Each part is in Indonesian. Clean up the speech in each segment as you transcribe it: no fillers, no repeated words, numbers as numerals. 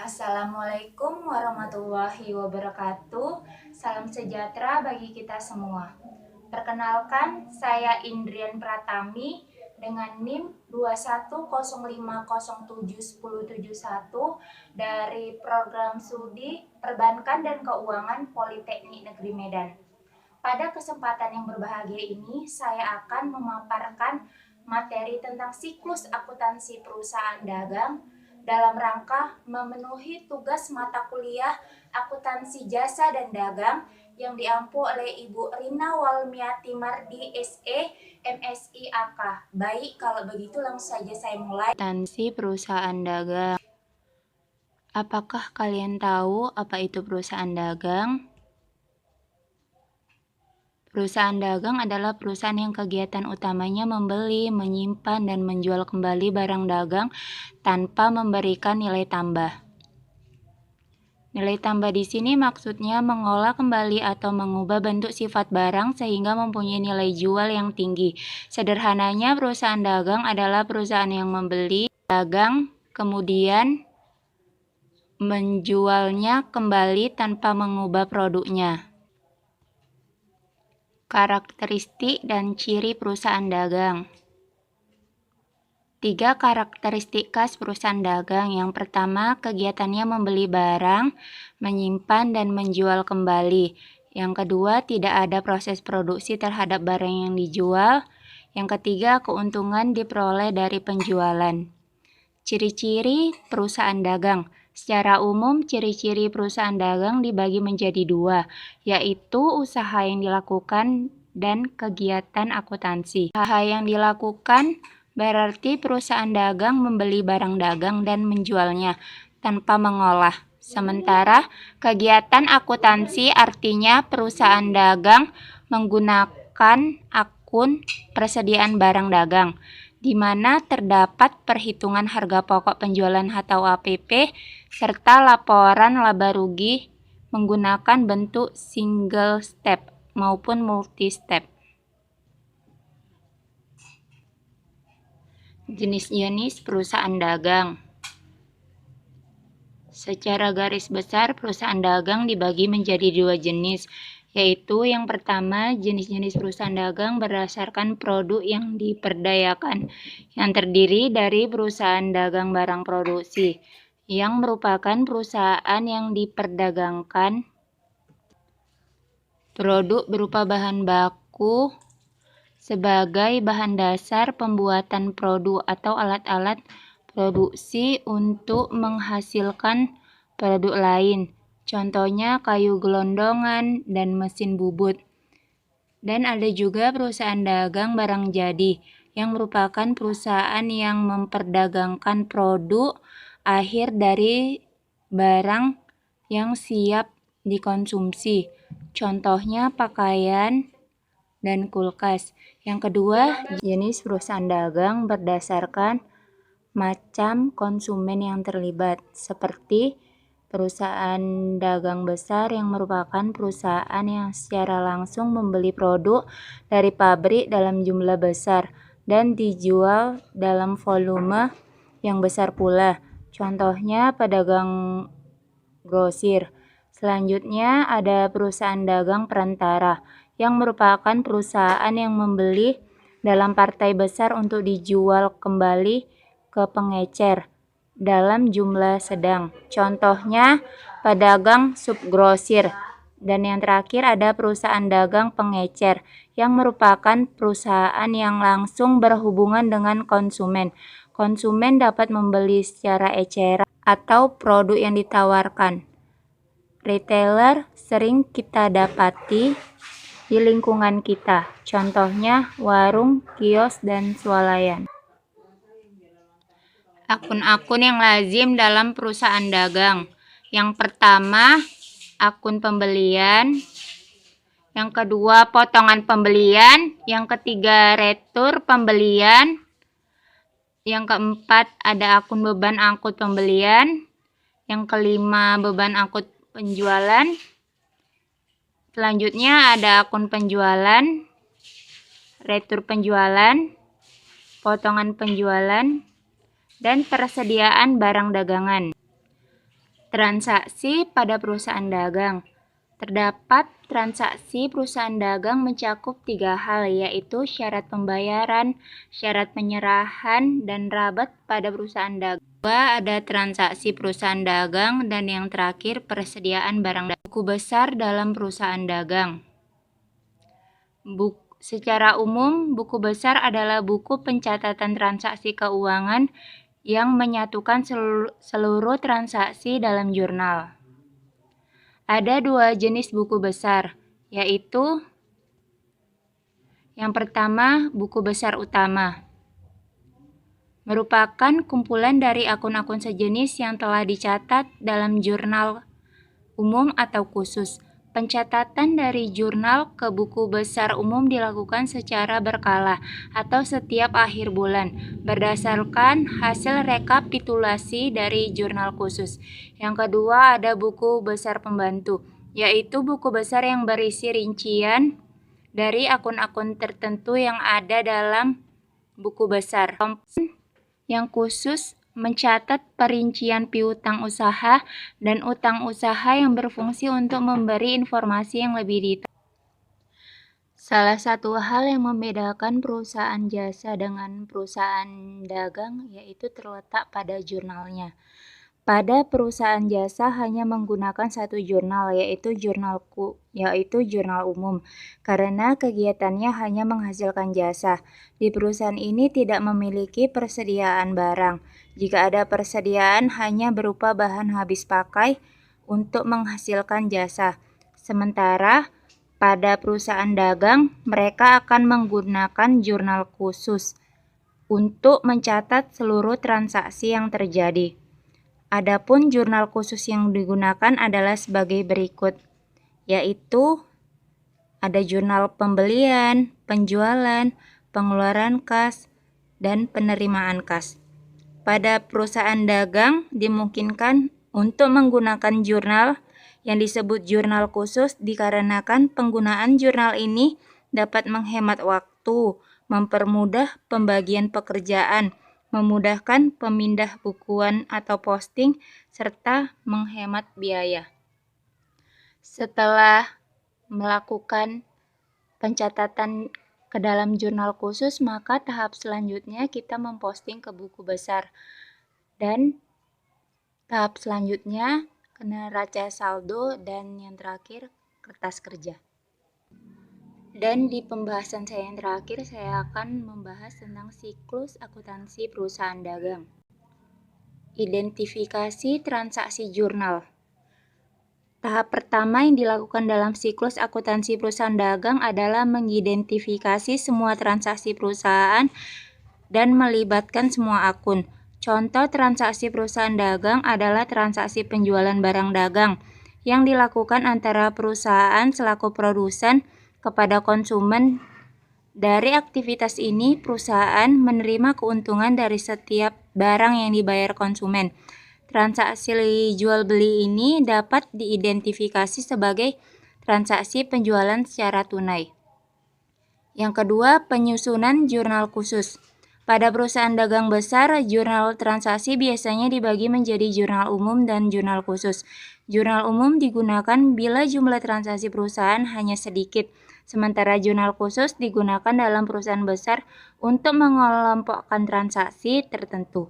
Assalamualaikum warahmatullahi wabarakatuh. Salam sejahtera bagi kita semua. Perkenalkan, saya Indrian Pratami dengan NIM 2105071071 dari Program Studi Perbankan dan Keuangan Politeknik Negeri Medan. Pada kesempatan yang berbahagia ini, saya akan memaparkan materi tentang siklus akuntansi perusahaan dagang dalam rangka memenuhi tugas mata kuliah akuntansi jasa dan dagang yang diampu oleh Ibu Rina Walmiati Mardi SE MSI AK. Baik, kalau begitu langsung saja saya mulai. Akuntansi perusahaan dagang. Apakah kalian tahu apa itu perusahaan dagang? Perusahaan dagang adalah perusahaan yang kegiatan utamanya membeli, menyimpan, dan menjual kembali barang dagang tanpa memberikan nilai tambah. Nilai tambah di sini maksudnya mengolah kembali atau mengubah bentuk sifat barang sehingga mempunyai nilai jual yang tinggi. Sederhananya, perusahaan dagang adalah perusahaan yang membeli dagang, kemudian menjualnya kembali tanpa mengubah produknya. Karakteristik dan ciri perusahaan dagang. 3 karakteristik khas perusahaan dagang. Yang pertama, kegiatannya membeli barang, menyimpan, dan menjual kembali. Yang kedua, tidak ada proses produksi terhadap barang yang dijual. Yang ketiga, keuntungan diperoleh dari penjualan. Ciri-ciri perusahaan dagang. Secara umum, ciri-ciri perusahaan dagang dibagi menjadi 2, yaitu usaha yang dilakukan dan kegiatan akuntansi. Usaha yang dilakukan berarti perusahaan dagang membeli barang dagang dan menjualnya tanpa mengolah. Sementara kegiatan akuntansi artinya perusahaan dagang menggunakan akun persediaan barang dagang, di mana terdapat perhitungan harga pokok penjualan atau APP, serta laporan laba rugi menggunakan bentuk single step maupun multi step. Jenis-jenis perusahaan dagang. Secara garis besar, perusahaan dagang dibagi menjadi 2 jenis, yaitu yang pertama, jenis-jenis perusahaan dagang berdasarkan produk yang diperdayakan, yang terdiri dari perusahaan dagang barang produksi, yang merupakan perusahaan yang diperdagangkan produk berupa bahan baku sebagai bahan dasar pembuatan produk atau alat-alat produksi untuk menghasilkan produk lain. Contohnya kayu gelondongan dan mesin bubut. Dan ada juga perusahaan dagang barang jadi, yang merupakan perusahaan yang memperdagangkan produk akhir dari barang yang siap dikonsumsi. Contohnya pakaian dan kulkas. Yang kedua, jenis perusahaan dagang berdasarkan macam konsumen yang terlibat, seperti perusahaan dagang besar yang merupakan perusahaan yang secara langsung membeli produk dari pabrik dalam jumlah besar dan dijual dalam volume yang besar pula. Contohnya pedagang grosir. Selanjutnya ada perusahaan dagang perantara yang merupakan perusahaan yang membeli dalam partai besar untuk dijual kembali ke pengecer dalam jumlah sedang. Contohnya pedagang subgrosir. Dan yang terakhir ada perusahaan dagang pengecer yang merupakan perusahaan yang langsung berhubungan dengan konsumen. Konsumen dapat membeli secara eceran atau produk yang ditawarkan. Retailer sering kita dapati di lingkungan kita, contohnya warung, kios, dan swalayan. Akun-akun yang lazim dalam perusahaan dagang. Yang pertama, akun pembelian. Yang kedua, potongan pembelian. Yang ketiga, retur pembelian. Yang keempat, ada akun beban angkut pembelian. Yang kelima, beban angkut penjualan. Selanjutnya ada akun penjualan, retur penjualan, potongan penjualan, dan persediaan barang dagangan. Transaksi pada perusahaan dagang. Terdapat transaksi perusahaan dagang mencakup 3 hal, yaitu syarat pembayaran, syarat penyerahan, dan rabat pada perusahaan dagang. Kedua, ada transaksi perusahaan dagang, dan yang terakhir persediaan barang dagang. Buku besar dalam perusahaan dagang. Secara umum, buku besar adalah buku pencatatan transaksi keuangan yang menyatukan seluruh transaksi dalam jurnal. Ada 2 jenis buku besar, yaitu yang pertama, buku besar utama. Merupakan kumpulan dari akun-akun sejenis yang telah dicatat dalam jurnal umum atau khusus. Pencatatan dari jurnal ke buku besar umum dilakukan secara berkala atau setiap akhir bulan berdasarkan hasil rekapitulasi dari jurnal khusus. Yang kedua, ada buku besar pembantu, yaitu buku besar yang berisi rincian dari akun-akun tertentu yang ada dalam buku besar. Yang khusus mencatat perincian piutang usaha dan utang usaha yang berfungsi untuk memberi informasi yang lebih detail. Salah satu hal yang membedakan perusahaan jasa dengan perusahaan dagang yaitu terletak pada jurnalnya. Pada perusahaan jasa hanya menggunakan satu jurnal, yaitu jurnal umum, karena kegiatannya hanya menghasilkan jasa. Di perusahaan ini tidak memiliki persediaan barang. Jika ada persediaan, hanya berupa bahan habis pakai untuk menghasilkan jasa. Sementara pada perusahaan dagang, mereka akan menggunakan jurnal khusus untuk mencatat seluruh transaksi yang terjadi. Adapun jurnal khusus yang digunakan adalah sebagai berikut, yaitu ada jurnal pembelian, penjualan, pengeluaran kas, dan penerimaan kas. Pada perusahaan dagang dimungkinkan untuk menggunakan jurnal yang disebut jurnal khusus dikarenakan penggunaan jurnal ini dapat menghemat waktu, mempermudah pembagian pekerjaan, memudahkan pemindah bukuan atau posting, serta menghemat biaya. Setelah melakukan pencatatan ke dalam jurnal khusus, maka tahap selanjutnya kita memposting ke buku besar. Dan tahap selanjutnya ke neraca saldo, dan yang terakhir kertas kerja. Dan di pembahasan saya yang terakhir, saya akan membahas tentang siklus akuntansi perusahaan dagang. Identifikasi transaksi jurnal. Tahap pertama yang dilakukan dalam siklus akuntansi perusahaan dagang adalah mengidentifikasi semua transaksi perusahaan dan melibatkan semua akun. Contoh transaksi perusahaan dagang adalah transaksi penjualan barang dagang yang dilakukan antara perusahaan selaku produsen kepada konsumen. Dari aktivitas ini, perusahaan menerima keuntungan dari setiap barang yang dibayar konsumen. Transaksi jual beli ini dapat diidentifikasi sebagai transaksi penjualan secara tunai. Yang kedua, penyusunan jurnal khusus. Pada perusahaan dagang besar, jurnal transaksi biasanya dibagi menjadi jurnal umum dan jurnal khusus. Jurnal umum digunakan bila jumlah transaksi perusahaan hanya sedikit, sementara jurnal khusus digunakan dalam perusahaan besar untuk mengelompokkan transaksi tertentu.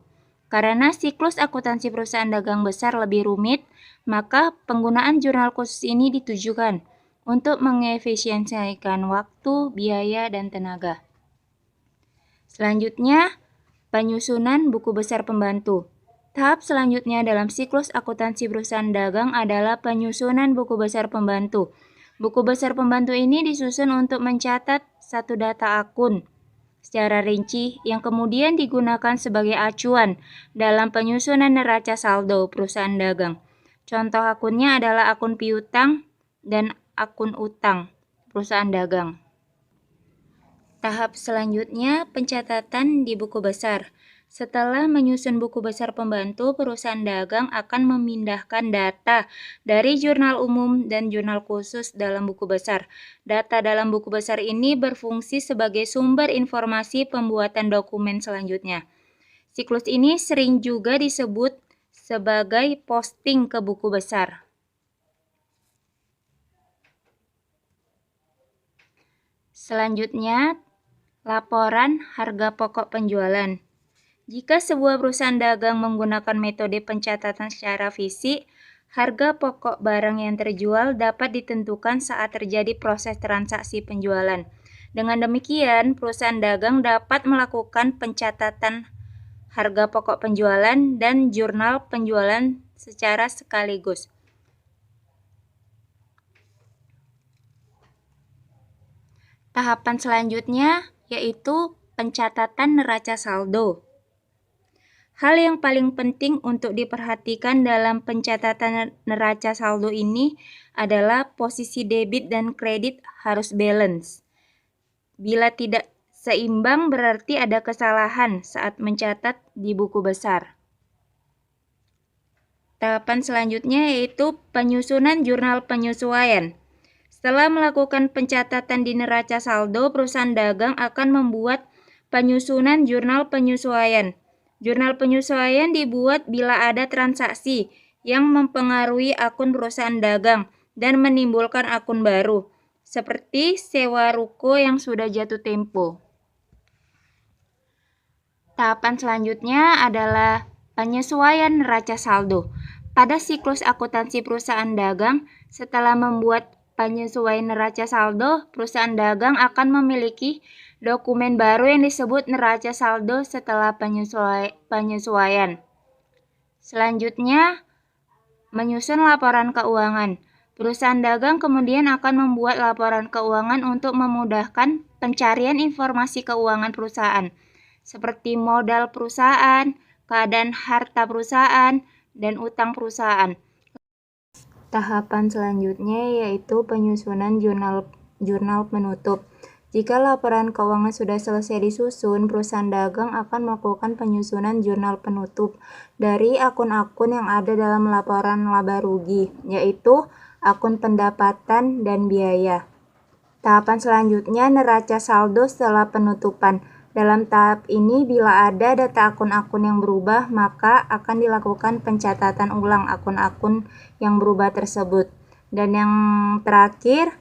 Karena siklus akuntansi perusahaan dagang besar lebih rumit, maka penggunaan jurnal khusus ini ditujukan untuk mengefisiensikan waktu, biaya, dan tenaga. Selanjutnya, penyusunan buku besar pembantu. Tahap selanjutnya dalam siklus akuntansi perusahaan dagang adalah penyusunan buku besar pembantu. Buku besar pembantu ini disusun untuk mencatat satu data akun secara rinci yang kemudian digunakan sebagai acuan dalam penyusunan neraca saldo perusahaan dagang. Contoh akunnya adalah akun piutang dan akun utang perusahaan dagang. Tahap selanjutnya, pencatatan di buku besar. Setelah menyusun buku besar pembantu, perusahaan dagang akan memindahkan data dari jurnal umum dan jurnal khusus dalam buku besar. Data dalam buku besar ini berfungsi sebagai sumber informasi pembuatan dokumen selanjutnya. Siklus ini sering juga disebut sebagai posting ke buku besar. Selanjutnya, laporan harga pokok penjualan. Jika sebuah perusahaan dagang menggunakan metode pencatatan secara fisik, harga pokok barang yang terjual dapat ditentukan saat terjadi proses transaksi penjualan. Dengan demikian, perusahaan dagang dapat melakukan pencatatan harga pokok penjualan dan jurnal penjualan secara sekaligus. Tahapan selanjutnya yaitu pencatatan neraca saldo. Hal yang paling penting untuk diperhatikan dalam pencatatan neraca saldo ini adalah posisi debit dan kredit harus balance. Bila tidak seimbang berarti ada kesalahan saat mencatat di buku besar. Tahapan selanjutnya yaitu penyusunan jurnal penyesuaian. Setelah melakukan pencatatan di neraca saldo, perusahaan dagang akan membuat penyusunan jurnal penyesuaian. Jurnal penyesuaian dibuat bila ada transaksi yang mempengaruhi akun perusahaan dagang dan menimbulkan akun baru, seperti sewa ruko yang sudah jatuh tempo. Tahapan selanjutnya adalah penyesuaian neraca saldo. Pada siklus akuntansi perusahaan dagang, setelah membuat penyesuaian neraca saldo, perusahaan dagang akan memiliki dokumen baru yang disebut neraca saldo setelah penyesuaian. Selanjutnya, menyusun laporan keuangan. Perusahaan dagang kemudian akan membuat laporan keuangan untuk memudahkan pencarian informasi keuangan perusahaan, seperti modal perusahaan, keadaan harta perusahaan, dan utang perusahaan. Tahapan selanjutnya yaitu penyusunan jurnal penutup. Jika laporan keuangan sudah selesai disusun, perusahaan dagang akan melakukan penyusunan jurnal penutup dari akun-akun yang ada dalam laporan laba rugi, yaitu akun pendapatan dan biaya. Tahapan selanjutnya neraca saldo setelah penutupan. Dalam tahap ini, bila ada data akun-akun yang berubah, maka akan dilakukan pencatatan ulang akun-akun yang berubah tersebut. Dan yang terakhir,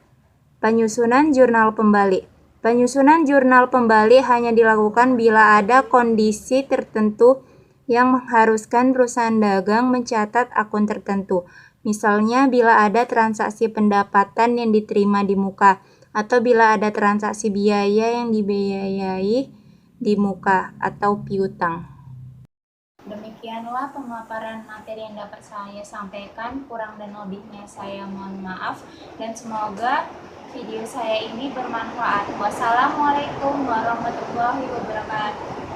penyusunan jurnal pembali. Penyusunan jurnal pembali hanya dilakukan bila ada kondisi tertentu yang mengharuskan perusahaan dagang mencatat akun tertentu. Misalnya bila ada transaksi pendapatan yang diterima di muka, atau bila ada transaksi biaya yang dibiayai di muka atau piutang. Demikianlah pemaparan materi yang dapat saya sampaikan. Kurang dan lebihnya saya mohon maaf, dan semoga video saya ini bermanfaat. Wassalamualaikum warahmatullahi wabarakatuh.